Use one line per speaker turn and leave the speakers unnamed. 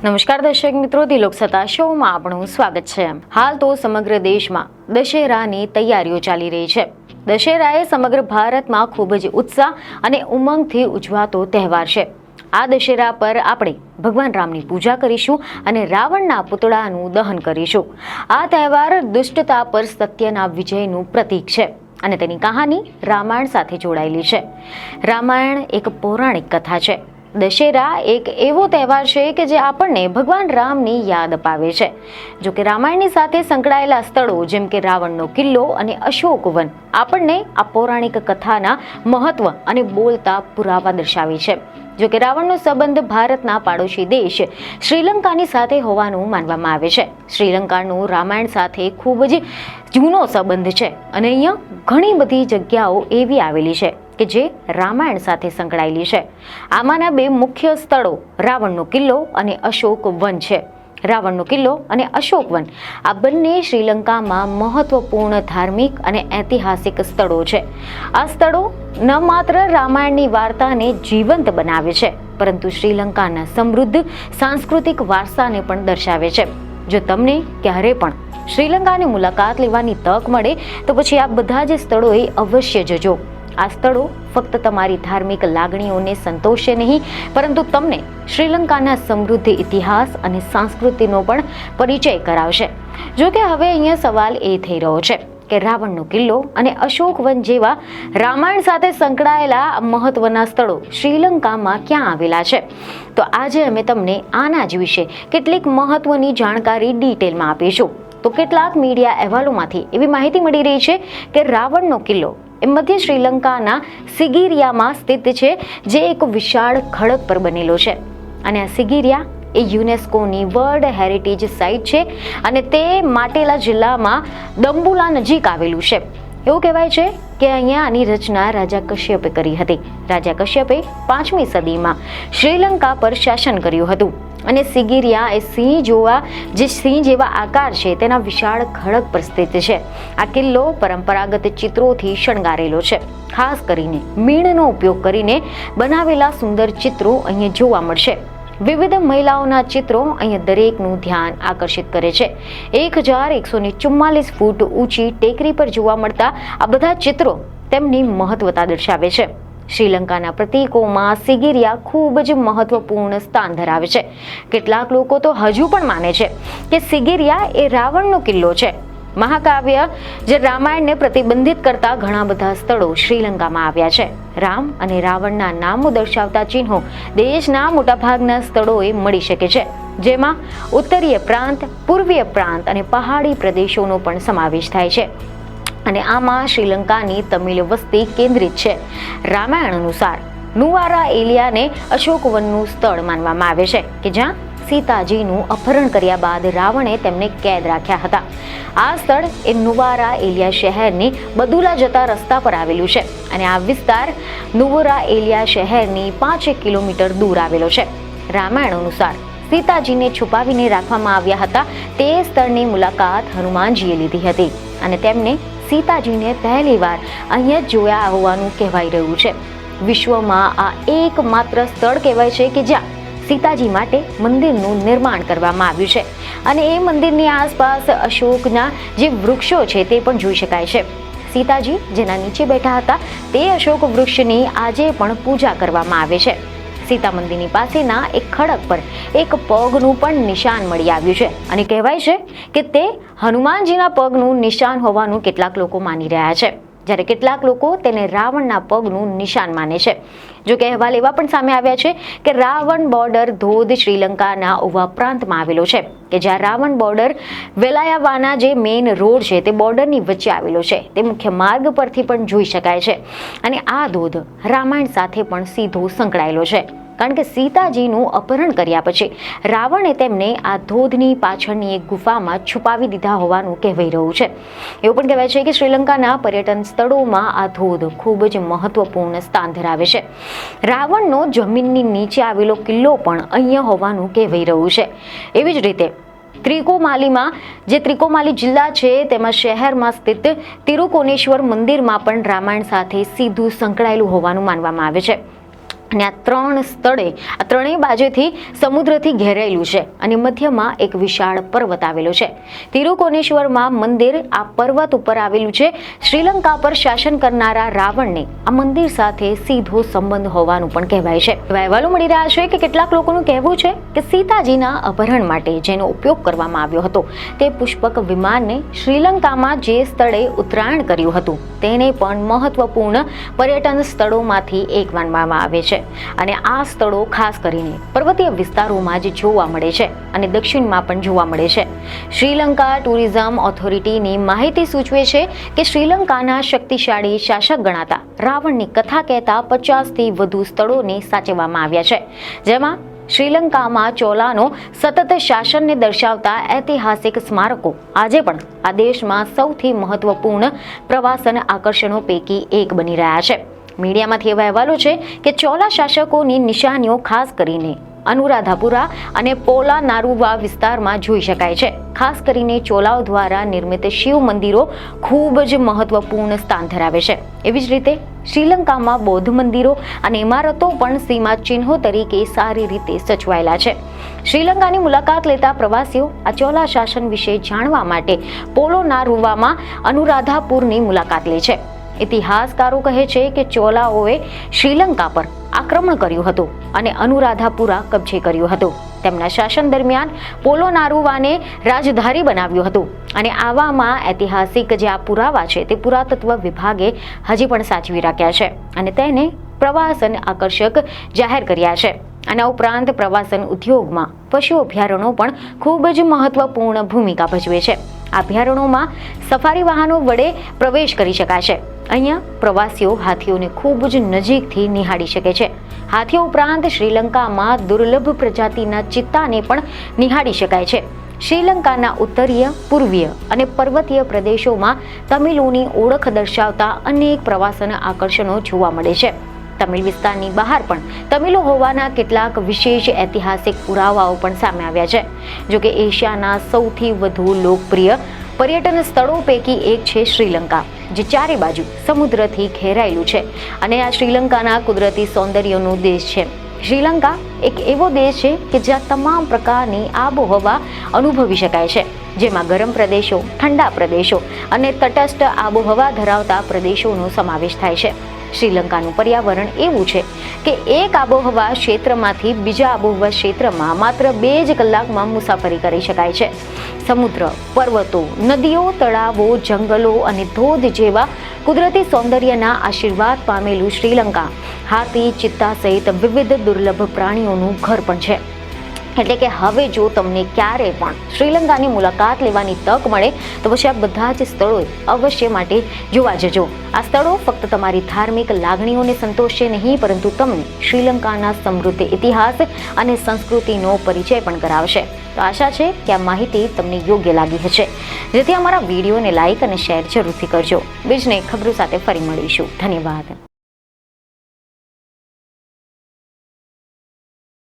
નમસ્કાર દર્શક મિત્રો, લોકસત્તા શોમાં આપણું સ્વાગત છે। હાલ તો સમગ્ર દેશમાં દશેરાની તૈયારીઓ ચાલી રહી છે। દશેરા એ સમગ્ર ભારતમાં ખૂબ જ ઉત્સાહ અને ઉમંગથી ઉજવાતો તહેવાર છે। આ દશેરા પર આપણે ભગવાન રામની પૂજા કરીશું અને રાવણના પુતળાનું દહન કરીશું। આ તહેવાર દુષ્ટતા પર સત્યના વિજયનું પ્રતીક છે અને તેની કહાની રામાયણ સાથે જોડાયેલી છે। રામાયણ એક પૌરાણિક કથા છે। દશેરા એક એવો તહેવાર છે કે જે આપણને ભગવાન રામની યાદ અપાવે છે। જો કે રામાયણની સાથે સંકળાયેલા સ્થળો જેમ કે રાવણનો કિલ્લો અને અશોક વન આપણને આ પૌરાણિક કથાના મહત્વ અને બોલતા પુરાવા દર્શાવે છે। જો કે રાવણનો સંબંધ ભારતના પાડોશી દેશ શ્રીલંકાની સાથે હોવાનું માનવામાં આવે છે। શ્રીલંકાનું રામાયણ સાથે ખૂબ જ જૂનો સંબંધ છે અને અહીંયા ઘણી બધી જગ્યાઓ એવી આવેલી છે કે જે રામાયણ સાથે સંકળાયેલી છે। આમાંના બે મુખ્ય સ્થળો રાવણનો કિલ્લો અને અશોક વન છે। રાવણનો કિલ્લો અને અશોક વન આ બંને શ્રીલંકામાં મહત્વપૂર્ણ ધાર્મિક અને ઐતિહાસિક સ્થળો છે। આ સ્થળો ન માત્ર રામાયણની વાર્તાને જીવંત બનાવે છે, પરંતુ શ્રીલંકાના સમૃદ્ધ સાંસ્કૃતિક વારસાને પણ દર્શાવે છે। જો તમને ક્યારે પણ શ્રીલંકાની મુલાકાત લેવાની તક મળે તો પછી આ બધા જ સ્થળોએ અવશ્ય જજો। આ સ્થળો ફક્ત તમારી ધાર્મિક લાગણીઓને સંતોષે નહીં, પરંતુ તમને શ્રીલંકાના સમૃદ્ધ ઇતિહાસ અને સંસ્કૃતિનો પણ પરિચય કરાવશે। જો કે હવે અહીંયા સવાલ એ થઈ રહ્યો છે કે રાવણનો કિલ્લો અને અશોક વન જેવા રામાયણ સાથે સંકળાયેલા મહત્વના સ્થળો શ્રીલંકામાં ક્યાં આવેલા છે? તો આજે અમે તમને આના જ વિશે કેટલીક મહત્વની જાણકારી ડિટેલમાં આપીશું। તો કેટલાક મીડિયા અહેવાલોમાંથી એવી માહિતી મળી રહી છે કે રાવણનો કિલ્લો એ મધ્ય શ્રીલંકાના સિગિરિયામાં સ્થિત છે, જે એક વિશાળ ખડક પર બનેલો છે અને આ સિગિરિયા એ યુનેસ્કોની વર્લ્ડ હેરિટેજ સાઇટ છે અને તે માટેલા જિલ્લામાં દંબુલા નજીક આવેલું છે। એવું કહેવાય છે કે અહીંયા આની રચના રાજા કશ્યપે કરી હતી। રાજા કશ્યપે 5મી સદીમાં શ્રીલંકા પર શાસન કર્યું હતું અને સિગિરિયા એ સિંહ જેવા આકાર છે તેના વિશાળ ખડક પર સ્થિત છે। આ કિલ્લો પરંપરાગત ચિત્રોથી શણગારેલો છે। ખાસ કરીને મીણનો ઉપયોગ કરીને બનાવેલા સુંદર ચિત્રો અહીંયા જોવા મળશે। વિવિધ મહિલાઓના ચિત્રો અહીંયા દરેકનું ધ્યાન આકર્ષિત કરે છે। 1144 ફૂટ ઊંચી ટેકરી પર જોવા મળતા આ બધા ચિત્રો તેમની મહત્વતા દર્શાવે છે। શ્રીલંકાના પ્રતીકોમાં સિગિરિયા ખૂબ જ મહત્વપૂર્ણ સ્થાન ધરાવે છે। કેટલાક લોકો તો હજુ પણ માને છે કે સિગિરિયા એ રાવણનો કિલ્લો છે। મહાકાવ્ય જે રામાયણને પ્રતિબંધિત કરતા ઘણા બધા સ્થળો શ્રીલંકામાં આવ્યા છે। રામ અને રાવણના નામો દર્શાવતા ચિહ્નો દેશના મોટાભાગના સ્થળોએ મળી શકે છે, જેમાં ઉત્તરીય પ્રાંત, પૂર્વીય પ્રાંત અને પહાડી પ્રદેશોનો પણ સમાવેશ થાય છે અને આમાં શ્રીલંકાની તમિલ વસ્તી કેન્દ્રિત છે। રામાયણ અનુસાર નુવારા એલિયાને અશોક વનનું સ્થળ માનવામાં આવે છે કે જ્યાં સીતાજીનું અપહરણ કર્યા બાદ રાવણે તેમને કેદ રાખ્યા હતા। આ સ્થળ એ નુવારા એલિયા શહેરની બદુલા જતા રસ્તા પર આવેલું છે અને આ વિસ્તાર નુવારા એલિયા શહેરની 5 કિલોમીટર દૂર આવેલો છે। રામાયણ અનુસાર સીતાજીને છુપાવીને રાખવામાં આવ્યા હતા। તે સ્થળની મુલાકાત હનુમાનજીએ લીધી હતી અને તેમને સીતાજીને પહેલીવાર અહીંયા જોયા હોવાનું કહેવાઈ રહ્યું છે। વિશ્વમાં આ એકમાત્ર સ્થળ કહેવાય છે કે જ્યાં સીતાજી માટે મંદિરનું નિર્માણ કરવામાં આવ્યું છે અને એ મંદિરની આસપાસ અશોકના જે વૃક્ષો છે તે પણ જોઈ શકાય છે। સીતાજી જેના નીચે બેઠા હતા તે અશોક વૃક્ષની આજે પણ પૂજા કરવામાં આવે છે। સીતા મંદિરની પાસેના એક ખડક પર એક પગનું પણ નિશાન મળી આવ્યું છે અને કહેવાય છે કે તે હનુમાનજીના પગનું નિશાન હોવાનું કેટલાક લોકો માની રહ્યા છે, જ્યારે કેટલાક લોકો તેને રાવણના પગનું નિશાન માને છે। જો કે અહેવાલ એવા પણ સામે આવ્યા છે કે રાવણ બોર્ડર ધોધ શ્રીલંકાના ઉવા પ્રાંતમાં આવેલો છે કે જ્યાં રાવણ બોર્ડર વેલાયાવાના જે મેઇન રોડ છે તે બોર્ડરની વચ્ચે આવેલો છે। તે મુખ્ય માર્ગ પરથી પણ જોઈ શકાય છે અને આ ધોધ રામાયણ સાથે પણ સીધો સંકળાયેલો છે, કારણ કે સીતાજીનું અપહરણ કર્યા પછી રાવણે તેમને આ ધોધની પાછળની એક ગુફામાં છુપાવી દીધા હોવાનું કહેવાઈ રહ્યું છે। એવું પણ કહેવાય છે કે શ્રીલંકાના પર્યટન સ્થળોમાં આ ધોધ ખૂબ જ મહત્વપૂર્ણ સ્થાન ધરાવે છે। રાવણનો જમીનની નીચે આવેલો કિલ્લો પણ અહીંયા હોવાનું કહેવાઈ રહ્યું છે। એવી જ રીતે ત્રિકોમાલીમાં જે ત્રિકોમાલી જિલ્લા છે તેમાં શહેરમાં સ્થિત તિરુકોનેશ્વર મંદિરમાં પણ રામાયણ સાથે સીધું સંકળાયેલું હોવાનું માનવામાં આવે છે। અને આ ત્રણેય બાજુથી સમુદ્રથી ઘેરાયેલું છે અને મધ્યમાં એક વિશાળ પર્વત આવેલો છે. તિરુકોનેશ્વરમાં મંદિર આ પર્વત ઉપર આવેલું છે. શ્રીલંકા પર શાસન કરનારા રાવણને આ મંદિર સાથે સીધો સંબંધ હોવાનું પણ કહેવાય છે. અહેવાલો મળી રહ્યા છે કે કેટલાક લોકોનું કહેવું છે કે સીતાજીના અપહરણ માટે જેનો ઉપયોગ કરવામાં આવ્યો હતો તે પુષ્પક વિમાનને શ્રીલંકામાં જે સ્થળે ઉતરાણ કર્યું હતું તેને પણ મહત્વપૂર્ણ પર્યટન સ્થળોમાંથી એક માનવામાં આવે છે. અને આ સ્થળો ખાસ કરીને પર્વતીય વિસ્તારોમાં જ જોવા મળે છે અને દક્ષિણમાં પણ જોવા મળે છે. શ્રીલંકા ટુરિઝમ ઓથોરિટીની માહિતી સૂચવે છે કે શ્રીલંકાના શક્તિશાળી શાસક ગણાતા રાવણની કથા કહેતા 50થી વધુ સ્થળોને સાચવવામાં આવ્યા છે, જેમાં શ્રીલંકામાં ચોલાનો સતત શાસનને દર્શાવતા ઐતિહાસિક સ્મારકો આજે પણ આ દેશમાં સૌથી મહત્વપૂર્ણ પ્રવાસન આકર્ષણો પૈકી એક બની રહ્યા છે. મીડિયામાંથી એવા અહેવાલો છે કે ચોલા શાસકોની નિશાનીઓ ખાસ કરીને અનુરાધાપુરા અને પોલાનારુવા વિસ્તારમાં જોઈ શકાય છે. ખાસ કરીને ચોલાઓ દ્વારા નિર્મિત શિવ મંદિરો ખૂબ જ મહત્વપૂર્ણ સ્થાન ધરાવે છે. એવી જ રીતે શ્રીલંકામાં બૌદ્ધ મંદિરો અને ઇમારતો પણ સીમા ચિહ્નો તરીકે સારી રીતે સચવાયેલા છે. શ્રીલંકાની મુલાકાત લેતા પ્રવાસીઓ આ ચોલા શાસન વિશે જાણવા માટે પોલોનારુવામાં અનુરાધાપુરની મુલાકાત લે છે. ઇતિહાસકારો કહે છે કે ચોલાઓએ શ્રીલંકા પર આક્રમણ કર્યું હતું અને અનુરાધાપુરા કબજે કર્યું હતું. તેમના શાસન દરમિયાન પોલોનારુવાને રાજધારી બનાવ્યું હતું અને આવામાં ઐતિહાસિક જે આ પુરાવા છે તે પુરાતત્વ વિભાગે હજી પણ સાચવી રાખ્યા છે અને તેને પ્રવાસન આકર્ષક જાહેર કર્યા છે. આના ઉપરાંત પ્રવાસન ઉદ્યોગમાં પશુ અભયારણ્યો પણ ખૂબ જ મહત્વપૂર્ણ ભૂમિકા ભજવે છે. આ અભયારણ્યોમાં સફારી વાહનો વડે પ્રવેશ કરી શકાય છે. અહીંયા પ્રવાસીઓ હાથીઓને ખૂબ જ નજીકથી નિહાળી શકે છે. હાથીઓ ઉપરાંત શ્રીલંકામાં દુર્લભ પ્રજાતિના ચિત્તાને પણ નિહાળી શકાય છે. શ્રીલંકાના ઉત્તરીય, પૂર્વીય અને પર્વતીય પ્રદેશોમાં તમિલોની ઓળખ દર્શાવતા અનેક પ્રવાસન આકર્ષણો જોવા મળે છે. તમિલ વિસ્તારની બહાર પણ તમિલો હોવાના કેટલાક વિશેષ ઐતિહાસિક પુરાવાઓ પણ સામે આવ્યા છે. જોકે એશિયાના સૌથી વધુ લોકપ્રિય પર્યટન સ્થળો પૈકી એક છે શ્રીલંકા, જે ચારે બાજુ સમુદ્રથી ઘેરાયેલું છે અને આ શ્રીલંકાના કુદરતી સૌંદર્યનો દેશ છે. શ્રીલંકા એક એવો દેશ છે કે જ્યાં તમામ પ્રકારની આબોહવા અનુભવી શકાય છે, જેમાં ગરમ પ્રદેશો, ઠંડા પ્રદેશો અને તટસ્થ આબોહવા ધરાવતા પ્રદેશોનો સમાવેશ થાય છે. શ્રીલંકાનું પર્યાવરણ એવું છે કે એક આબોહવા ક્ષેત્રમાંથી બીજા આબોહવા ક્ષેત્રમાં માત્ર 2 જ કલાકમાં મુસાફરી કરી શકાય છે. સમુદ્ર, પર્વતો, નદીઓ, તળાવો, જંગલો અને ધોધ જેવા કુદરતી સૌંદર્યના આશીર્વાદ પામેલું શ્રીલંકા હાથી, ચિત્તા સહિત વિવિધ દુર્લભ પ્રાણીઓનું ઘર પણ છે. એટલે કે હવે જો તમને ક્યારે પણ શ્રીલંકાની મુલાકાત લેવાની તક મળે તો પછી આ બધા જ સ્થળોએ અવશ્ય માટે જોવા જજો. આ સ્થળો ફક્ત તમારી ધાર્મિક લાગણીઓને સંતોષશે નહીં, પરંતુ તમને શ્રીલંકાના સમૃદ્ધ ઇતિહાસ અને સંસ્કૃતિનો પરિચય પણ કરાવશે. તો આશા છે કે આ માહિતી તમને યોગ્ય લાગી હશે, જેથી અમારા વિડીયોને લાઇક અને શેર જરૂરથી કરજો. બીજને ખબરો સાથે ફરી મળીશું. ધન્યવાદ.